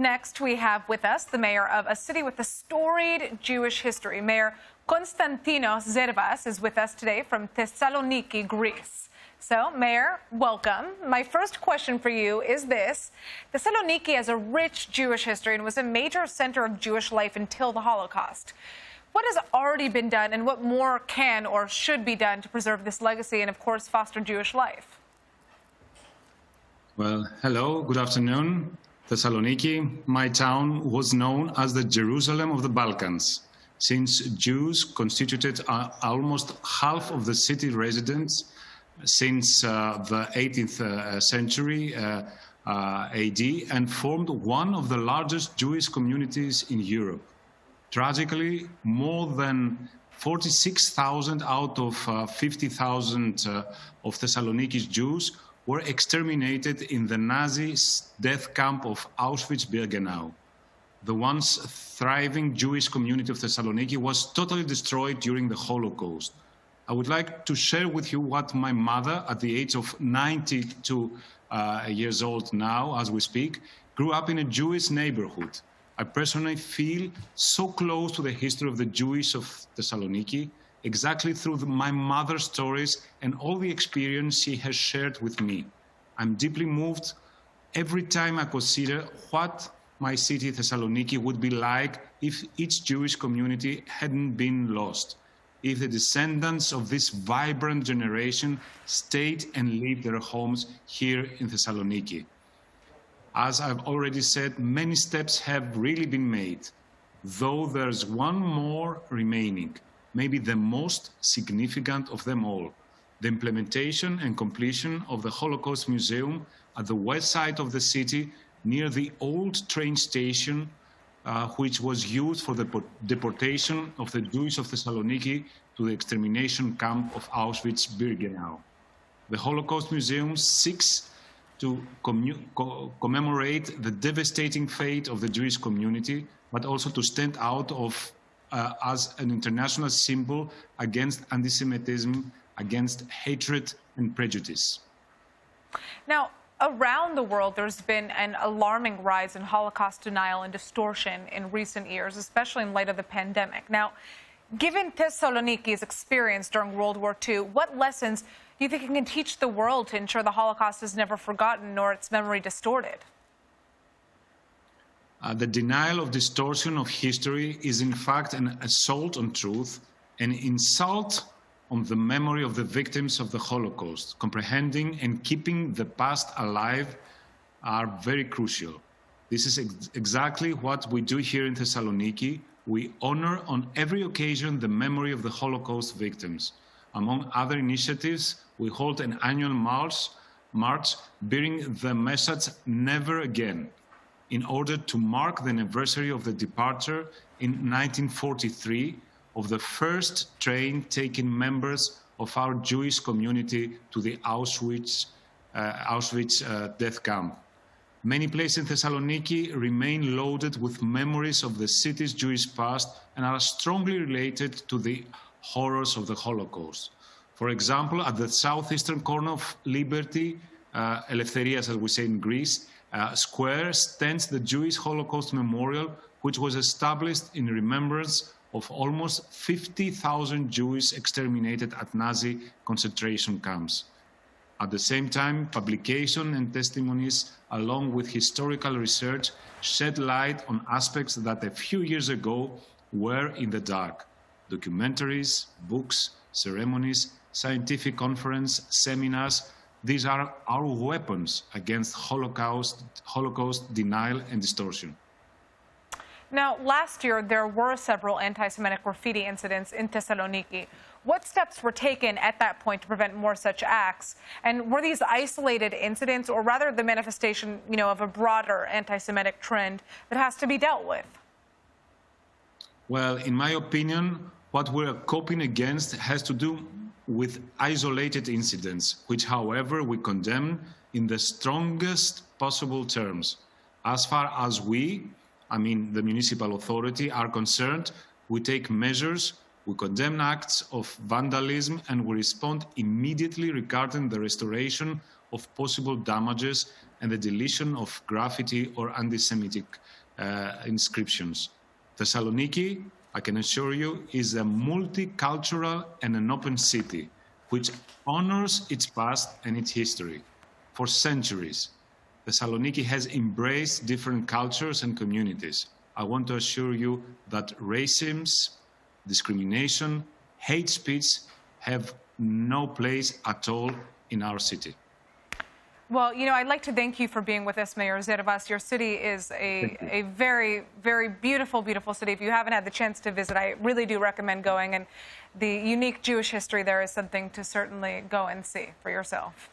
Next, we have with us the mayor of a city with a storied Jewish history. Mayor Konstantinos Zervas is with us today from Thessaloniki, Greece. So, Mayor, welcome. My first question for you is this. Thessaloniki has a rich Jewish history and was a major center of Jewish life until the Holocaust. What has already been done and what more can or should be done to preserve this legacy and, of course, foster Jewish life? Well, hello, good afternoon. Thessaloniki, my town, was known as the Jerusalem of the Balkans, since Jews constituted almost half of the city residents since the 18th century AD and formed one of the largest Jewish communities in Europe. Tragically, more than 46,000 out of 50,000 of Thessaloniki's Jews were exterminated in the Nazi death camp of Auschwitz-Birkenau. The once thriving Jewish community of Thessaloniki was totally destroyed during the Holocaust. I would like to share with you what my mother, at the age of 92 years old now, as we speak, grew up in a Jewish neighborhood. I personally feel so close to the history of the Jewish of Thessaloniki, exactly through my mother's stories and all the experience she has shared with me. I'm deeply moved every time I consider what my city, Thessaloniki, would be like if each Jewish community hadn't been lost, if the descendants of this vibrant generation stayed and lived their homes here in Thessaloniki. As I've already said, many steps have really been made, though there's one more remaining, maybe the most significant of them all, the implementation and completion of the Holocaust Museum at the west side of the city near the old train station, which was used for the deportation of the Jews of Thessaloniki to the extermination camp of Auschwitz-Birkenau. The Holocaust Museum seeks to commemorate the devastating fate of the Jewish community, but also to stand out as an international symbol against anti-Semitism, against hatred and prejudice. Now, around the world, there's been an alarming rise in Holocaust denial and distortion in recent years, especially in light of the pandemic. Now, given Thessaloniki's experience during World War II, what lessons do you think it can teach the world to ensure the Holocaust is never forgotten nor its memory distorted? The denial of distortion of history is in fact an assault on truth, an insult on the memory of the victims of the Holocaust. Comprehending and keeping the past alive are very crucial. This is exactly what we do here in Thessaloniki. We honor on every occasion the memory of the Holocaust victims. Among other initiatives, we hold an annual march bearing the message "Never Again," in order to mark the anniversary of the departure in 1943 of the first train taking members of our Jewish community to the Auschwitz death camp. Many places in Thessaloniki remain loaded with memories of the city's Jewish past and are strongly related to the horrors of the Holocaust. For example, at the southeastern corner of Liberty, Eleftherias, as we say in Greece, square stands the Jewish Holocaust Memorial, which was established in remembrance of almost 50,000 Jews exterminated at Nazi concentration camps. At the same time, publication and testimonies, along with historical research, shed light on aspects that a few years ago were in the dark. Documentaries, books, ceremonies, scientific conferences, seminars, these are our weapons against Holocaust denial and distortion. Now, last year, there were several anti-Semitic graffiti incidents in Thessaloniki. What steps were taken at that point to prevent more such acts? And were these isolated incidents, or rather the manifestation, of a broader anti-Semitic trend that has to be dealt with? Well, in my opinion, what we're coping against has to do with isolated incidents, which, however, we condemn in the strongest possible terms. As far as we, the municipal authority, are concerned, we take measures, we condemn acts of vandalism, and we respond immediately regarding the restoration of possible damages and the deletion of graffiti or anti-Semitic inscriptions. Thessaloniki, I can assure you, is a multicultural and an open city which honors its past and its history. For centuries, Thessaloniki has embraced different cultures and communities. I want to assure you that racism, discrimination, hate speech have no place at all in our city. Well, you know, I'd like to thank you for being with us, Mayor Zervas. Your city is a very, very beautiful, beautiful city. If you haven't had the chance to visit, I really do recommend going. And the unique Jewish history there is something to certainly go and see for yourself.